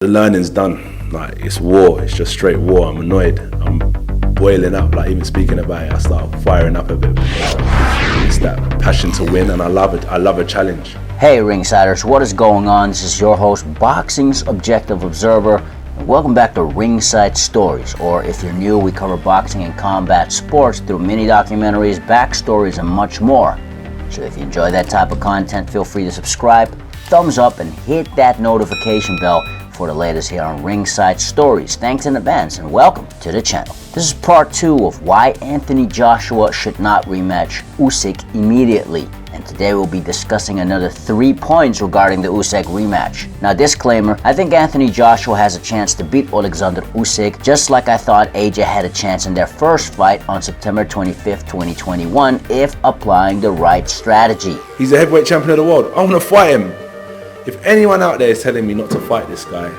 The learning's done. Like, it's war. It's just straight war. I'm annoyed. I'm boiling up. Like, even speaking about it, I start firing up a bit. It's that passion to win, and I love it. I love a challenge. Hey Ringsiders, what is going on? This is your host, Boxing's Objective Observer, and welcome back to Ringside Stories, or if you're new, we cover boxing and combat sports through mini documentaries, backstories, and much more. So if you enjoy that type of content, feel free to subscribe, thumbs up, and hit that notification bell for the latest here on Ringside Stories. Thanks in advance, and welcome to the channel. This is part 2 of why Anthony Joshua should not rematch Usyk immediately. And today we'll be discussing another 3 points regarding the Usyk rematch. Now, disclaimer, I think Anthony Joshua has a chance to beat Alexander Usyk, just like I thought AJ had a chance in their first fight on September 25th, 2021, if applying the right strategy. He's a heavyweight champion of the world. I want to fight him. If anyone out there is telling me not to fight this guy,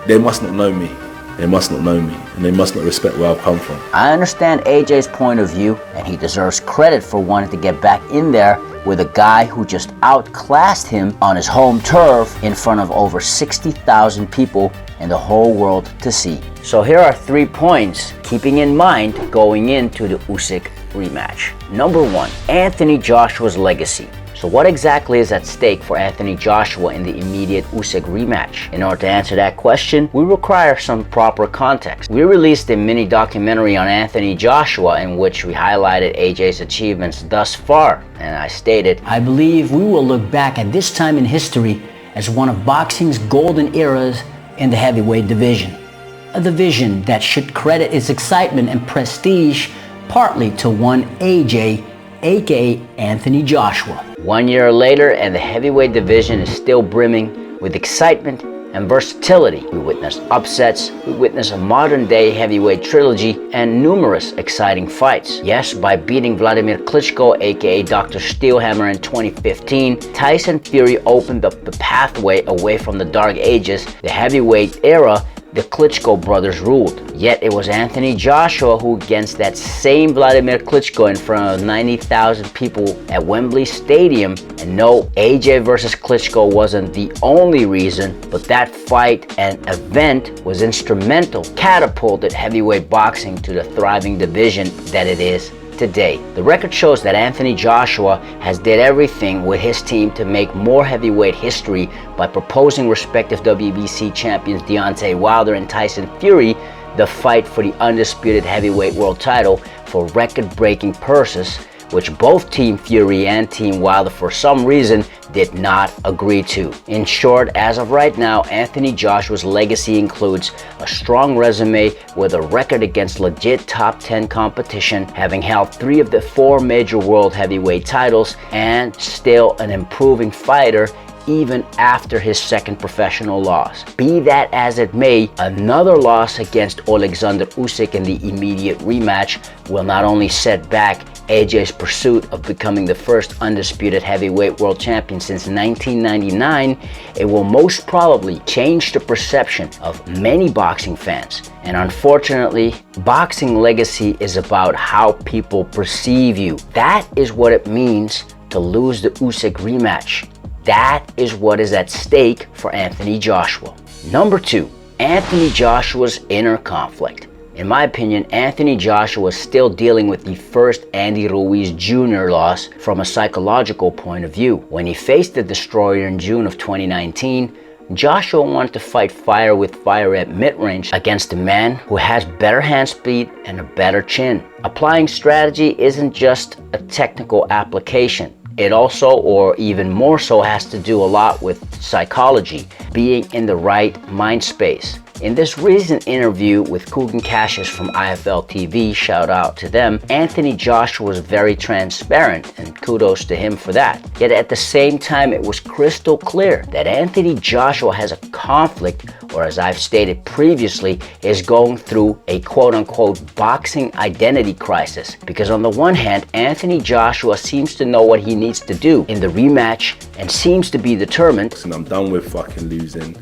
they must not know me. They must not know me, and they must not respect where I've come from. I understand AJ's point of view, and he deserves credit for wanting to get back in there with a guy who just outclassed him on his home turf in front of over 60,000 people in the whole world to see. So here are 3 points keeping in mind going into the Usyk rematch. Number 1, Anthony Joshua's legacy. So what exactly is at stake for Anthony Joshua in the immediate Usyk rematch? In order to answer that question, we require some proper context. We released a mini documentary on Anthony Joshua in which we highlighted AJ's achievements thus far, and I stated, "I believe we will look back at this time in history as one of boxing's golden eras in the heavyweight division. A division that should credit its excitement and prestige partly to one AJ, aka Anthony Joshua." 1 year later, and the heavyweight division is still brimming with excitement and versatility. We witnessed upsets, we witnessed a modern-day heavyweight trilogy, and numerous exciting fights. Yes, by beating Vladimir Klitschko, aka Dr. Steelhammer, in 2015, Tyson Fury opened up the pathway away from the dark ages, the heavyweight era the Klitschko brothers ruled. Yet it was Anthony Joshua who, against that same Vladimir Klitschko in front of 90,000 people at Wembley Stadium, and no, AJ versus Klitschko wasn't the only reason, but that fight and event was instrumental, catapulted heavyweight boxing to the thriving division that it is today. The record shows that Anthony Joshua has did everything with his team to make more heavyweight history by proposing respective WBC champions Deontay Wilder and Tyson Fury the fight for the undisputed heavyweight world title for record-breaking purses, which both Team Fury and Team Wilder for some reason did not agree to. In short, as of right now, Anthony Joshua's legacy includes a strong resume with a record against legit top 10 competition, having held 3 of the 4 major world heavyweight titles, and still an improving fighter even after his second professional loss. Be that as it may, another loss against Alexander Usyk in the immediate rematch will not only set back AJ's pursuit of becoming the first undisputed heavyweight world champion since 1999, it will most probably change the perception of many boxing fans. And unfortunately, boxing legacy is about how people perceive you. That is what it means to lose the Usyk rematch. That is what is at stake for Anthony Joshua. Number 2, Anthony Joshua's inner conflict. In my opinion, Anthony Joshua is still dealing with the first Andy Ruiz Jr. loss from a psychological point of view. When he faced the Destroyer in June of 2019, Joshua wanted to fight fire with fire at mid-range against a man who has better hand speed and a better chin. Applying strategy isn't just a technical application. It also, or even more so, has to do a lot with psychology, being in the right mind space. In this recent interview with Kugan Cassius from IFL TV, shout out to them, Anthony Joshua was very transparent, and kudos to him for that. Yet at the same time, it was crystal clear that Anthony Joshua has a conflict, or as I've stated previously, is going through a quote-unquote boxing identity crisis. Because on the one hand, Anthony Joshua seems to know what he needs to do in the rematch and seems to be determined. And I'm done with fucking losing.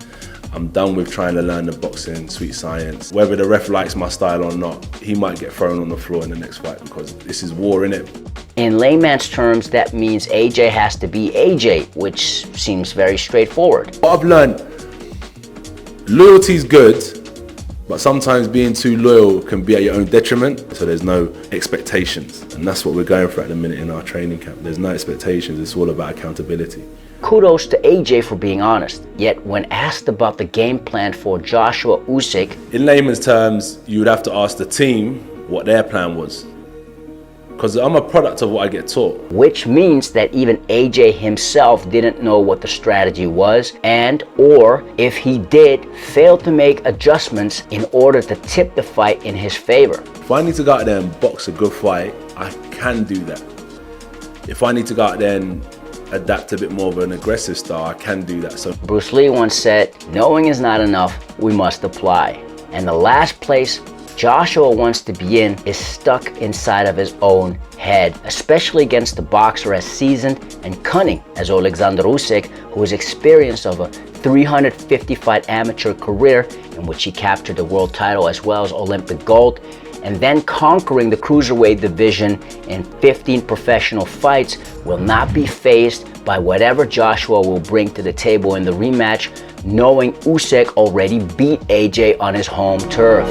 I'm done with trying to learn the boxing sweet science. Whether the ref likes my style or not, he might get thrown on the floor in the next fight because this is war, innit? In layman's terms, that means AJ has to be AJ, which seems very straightforward. What I've learned Loyalty's good, but sometimes being too loyal can be at your own detriment, so there's no expectations. And that's what we're going for at the minute in our training camp. There's no expectations, it's all about accountability. Kudos to AJ for being honest. Yet when asked about the game plan for Joshua Usyk, in layman's terms, you would have to ask the team what their plan was. Because I'm a product of what I get taught. which means that even AJ himself didn't know what the strategy was, and or if he did, failed to make adjustments in order to tip the fight in his favor. If I need to go out there and box a good fight, I can do that. If I need to go out there and adapt a bit more of an aggressive style, I can do that. So Bruce Lee once said, knowing is not enough, we must apply. And the last place Joshua wants to be in is stuck inside of his own head, especially against a boxer as seasoned and cunning as Alexander Usyk, who is experienced of a 350 fight amateur career in which he captured the world title as well as Olympic gold, and then conquering the cruiserweight division in 15 professional fights, will not be fazed by whatever Joshua will bring to the table in the rematch, knowing Usyk already beat AJ on his home turf.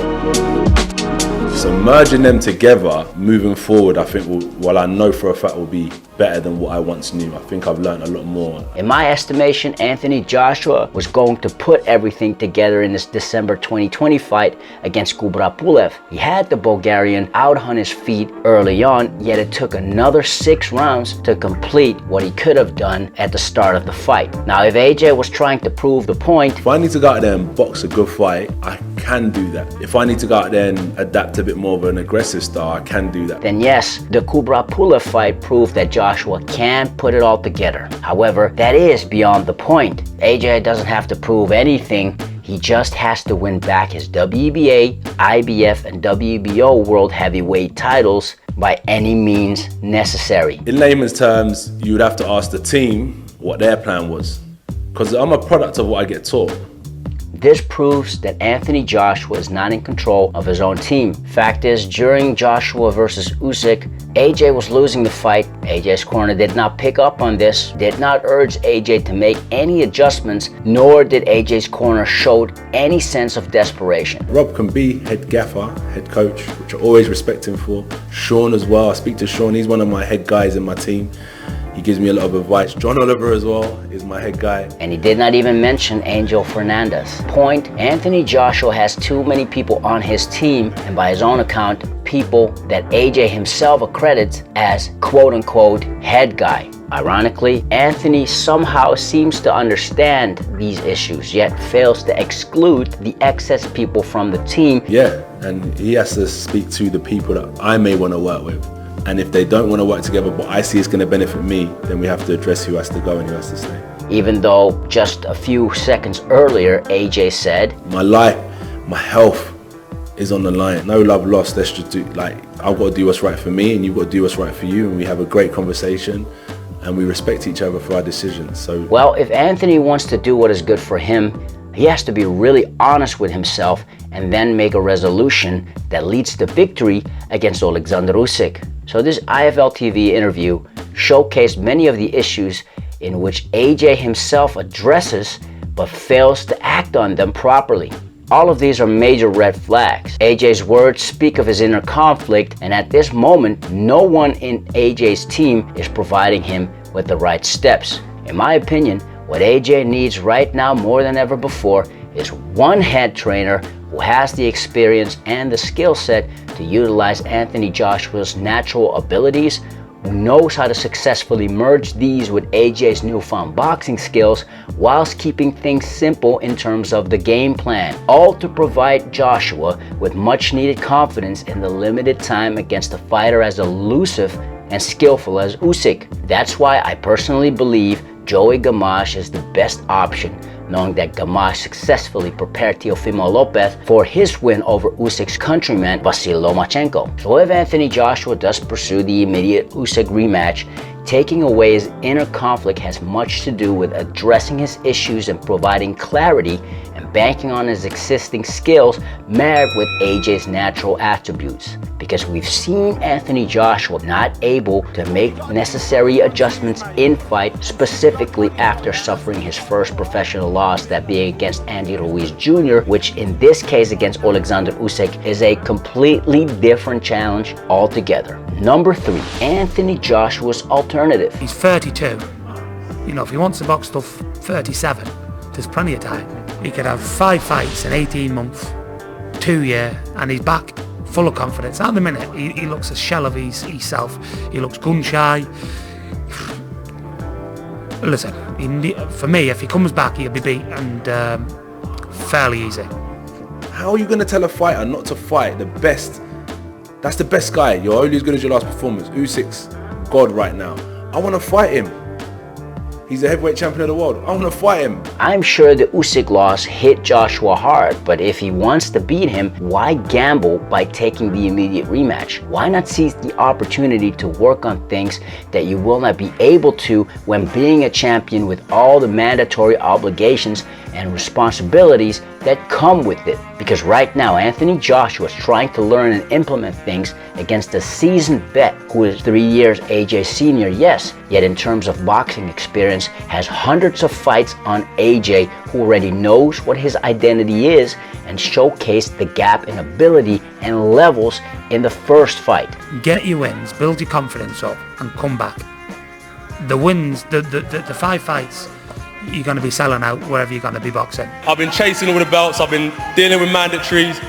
So merging them together, moving forward, I think I know for a fact will be better than what I once knew. I think I've learned a lot more. In my estimation, Anthony Joshua was going to put everything together in this December 2020 fight against Kubrat Pulev. He had the Bulgarian out on his feet early on, yet it took another 6 rounds to complete what he could have done at the start of the fight. Now, if AJ was trying to prove the point, If I need to go out there and box a good fight, I can do that. If I need to go out there and adapt a bit more of an aggressive style, I can do that. then yes, the Kubrat Pulev fight proved that Joshua can put it all together. However, that is beyond the point. AJ doesn't have to prove anything. He just has to win back his WBA, IBF, and WBO world heavyweight titles by any means necessary. In layman's terms, you would have to ask the team what their plan was. Because I'm a product of what I get taught. This proves that Anthony Joshua is not in control of his own team. Fact is, during Joshua versus Usyk, AJ was losing the fight. AJ's corner did not pick up on this, did not urge AJ to make any adjustments, nor did AJ's corner show any sense of desperation. Rob can be head gaffer, head coach, which I always respect him for. Sean as well, I speak to Sean, he's one of my head guys in my team. He gives me a lot of advice. John Oliver as well is my head guy. And he did not even mention Angel Fernandez. Point, Anthony Joshua has too many people on his team, and by his own account, people that AJ himself accredits as quote-unquote head guy. Ironically, Anthony somehow seems to understand these issues, yet fails to exclude the excess people from the team. Yeah, and he has to speak to the people that I may want to work with. And if they don't want to work together, but I see it's going to benefit me, then we have to address who has to go and who has to stay. Even though just a few seconds earlier, AJ said, My life, my health is on the line. No love lost. Let's just do, I've got to do what's right for me and you've got to do what's right for you. And we have a great conversation and we respect each other for our decisions. So, well, if Anthony wants to do what is good for him, he has to be really honest with himself and then make a resolution that leads to victory against Alexander Usyk. So this IFL TV interview showcased many of the issues in which AJ himself addresses but fails to act on them properly. All of these are major red flags. AJ's words speak of his inner conflict, and at this moment, no one in AJ's team is providing him with the right steps. In my opinion, what AJ needs right now more than ever before is one head trainer who has the experience and the skill set to utilize Anthony Joshua's natural abilities, who knows how to successfully merge these with AJ's newfound boxing skills whilst keeping things simple in terms of the game plan, all to provide Joshua with much needed confidence in the limited time against a fighter as elusive and skillful as Usyk. That's why I personally believe Joey Gamache is the best option, knowing that Gamache successfully prepared Teofimo Lopez for his win over Usyk's countryman Vasyl Lomachenko. So if Anthony Joshua does pursue the immediate Usyk rematch, taking away his inner conflict has much to do with addressing his issues and providing clarity and and banking on his existing skills married with AJ's natural attributes. Because we've seen Anthony Joshua not able to make necessary adjustments in fight, specifically after suffering his first professional loss, that being against Andy Ruiz Jr., which in this case against Alexander Usyk is a completely different challenge altogether. Number 3, Anthony Joshua's alternative. He's 32. You know, if he wants to box till 37, there's plenty of time. He could have 5 fights in 18 months, 2 years, and he's back full of confidence. At the minute, he looks a shell of himself. He looks gun-shy. Listen, for me, if he comes back, he'll be beat, and fairly easy. How are you going to tell a fighter not to fight the best? That's the best guy. You're only as good as your last performance. Usyk's God right now. I want to fight him. He's the heavyweight champion of the world. I want to fight him. I'm sure the Usyk loss hit Joshua hard, but if he wants to beat him, why gamble by taking the immediate rematch? Why not seize the opportunity to work on things that you will not be able to when being a champion, with all the mandatory obligations and responsibilities that come with it? Because right now, Anthony Joshua is trying to learn and implement things against a seasoned vet who is 3 years AJ's senior, yes, yet in terms of boxing experience has hundreds of fights on AJ, who already knows what his identity is and showcased the gap in ability and levels in the first fight. Get your wins, build your confidence up, and come back. The wins, the 5 fights, you're going to be selling out wherever you're going to be boxing. I've been chasing all the belts, I've been dealing with mandatories.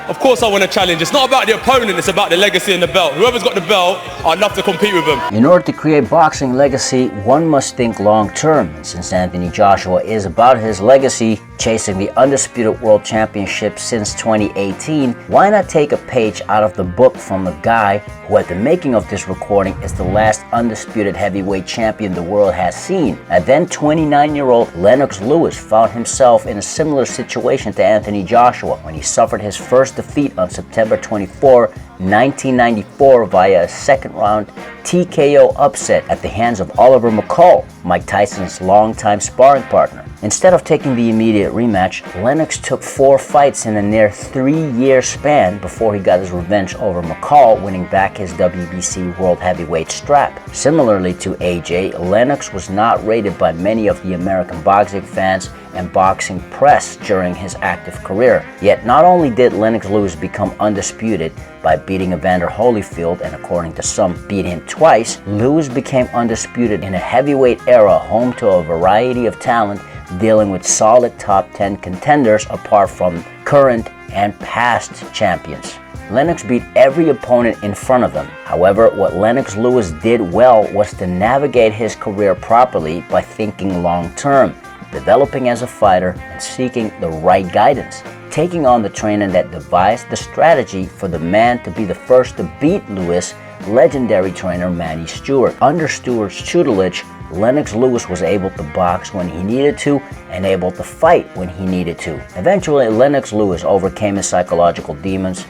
Of course I want to challenge. It's not about the opponent, it's about the legacy and the belt. Whoever's got the belt, I'd love to compete with them. In order to create boxing legacy, one must think long term. And since Anthony Joshua is about his legacy, chasing the undisputed world championship since 2018, why not take a page out of the book from a guy who at the making of this recording is the last undisputed heavyweight champion the world has seen. And then 29-year-old Lennox Lewis found himself in a similar situation to Anthony Joshua when he suffered his first defeat on September 24, 1994 via a second-round TKO upset at the hands of Oliver McCall, Mike Tyson's longtime sparring partner. Instead of taking the immediate rematch, Lennox took 4 fights in a near 3-year span before he got his revenge over McCall, winning back his WBC World Heavyweight strap. Similarly to AJ, Lennox was not rated by many of the American boxing fans and boxing press during his active career. Yet not only did Lennox Lewis become undisputed by beating Evander Holyfield, and according to some beat him twice, Lewis became undisputed in a heavyweight era home to a variety of talent, dealing with solid top 10 contenders apart from current and past champions. Lennox beat every opponent in front of him. However, what Lennox Lewis did well was to navigate his career properly by thinking long term, developing as a fighter, and seeking the right guidance. Taking on the trainer that devised the strategy for the man to be the first to beat Lewis, legendary trainer Manny Stewart. Under Stewart's tutelage, Lennox Lewis was able to box when he needed to and able to fight when he needed to. Eventually, Lennox Lewis overcame his psychological demons,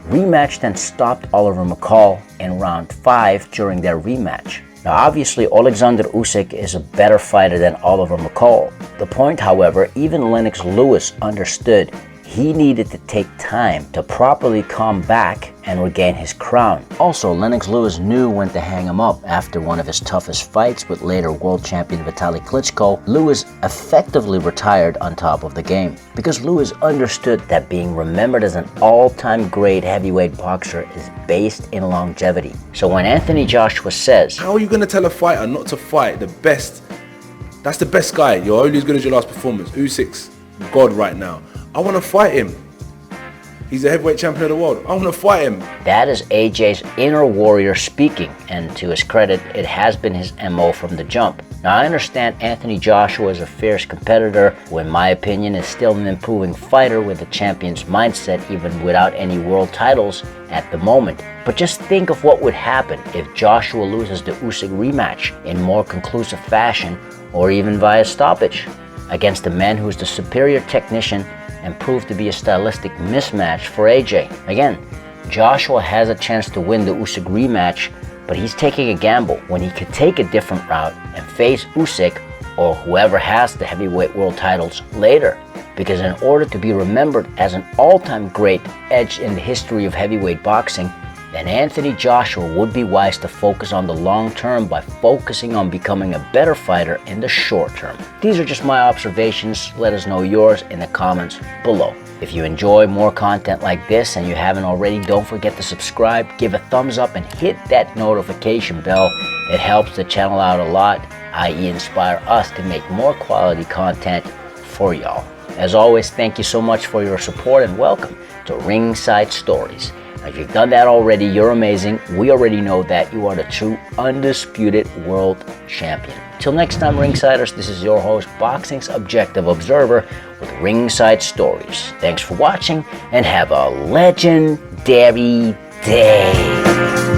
rematched and stopped Oliver McCall in round 5 during their rematch. Now obviously Alexander Usyk is a better fighter than Oliver McCall. The point, however, even Lennox Lewis understood he needed to take time to properly come back and regain his crown. Also, Lennox Lewis knew when to hang him up. After one of his toughest fights with later world champion Vitaly Klitschko, Lewis effectively retired on top of the game. Because Lewis understood that being remembered as an all-time great heavyweight boxer is based in longevity. So when Anthony Joshua says, how are you going to tell a fighter not to fight the best? That's the best guy. You're only as good as your last performance. Usyk's God right now. I want to fight him. He's the heavyweight champion of the world. I want to fight him. That is AJ's inner warrior speaking, and to his credit, it has been his MO from the jump. Now, I understand Anthony Joshua is a fierce competitor, who in my opinion is still an improving fighter with a champion's mindset even without any world titles at the moment. But just think of what would happen if Joshua loses the Usyk rematch in more conclusive fashion, or even via stoppage, against a man who's the superior technician and proved to be a stylistic mismatch for AJ. Again, Joshua has a chance to win the Usyk rematch, but he's taking a gamble when he could take a different route and face Usyk or whoever has the heavyweight world titles later. because in order to be remembered as an all-time great edge in the history of heavyweight boxing, then Anthony Joshua would be wise to focus on the long term by focusing on becoming a better fighter in the short term. These are just my observations. Let us know yours in the comments below. If you enjoy more content like this and you haven't already, don't forget to subscribe, give a thumbs up, and hit that notification bell. It helps the channel out a lot, i.e. inspire us to make more quality content for y'all. As always, thank you so much for your support and welcome to Ringside Stories. If you've done that already, you're amazing. We already know that you are the true undisputed world champion. Till next time, Ringsiders, this is your host, Boxing's Objective Observer with Ringside Stories. Thanks for watching and have a legendary day.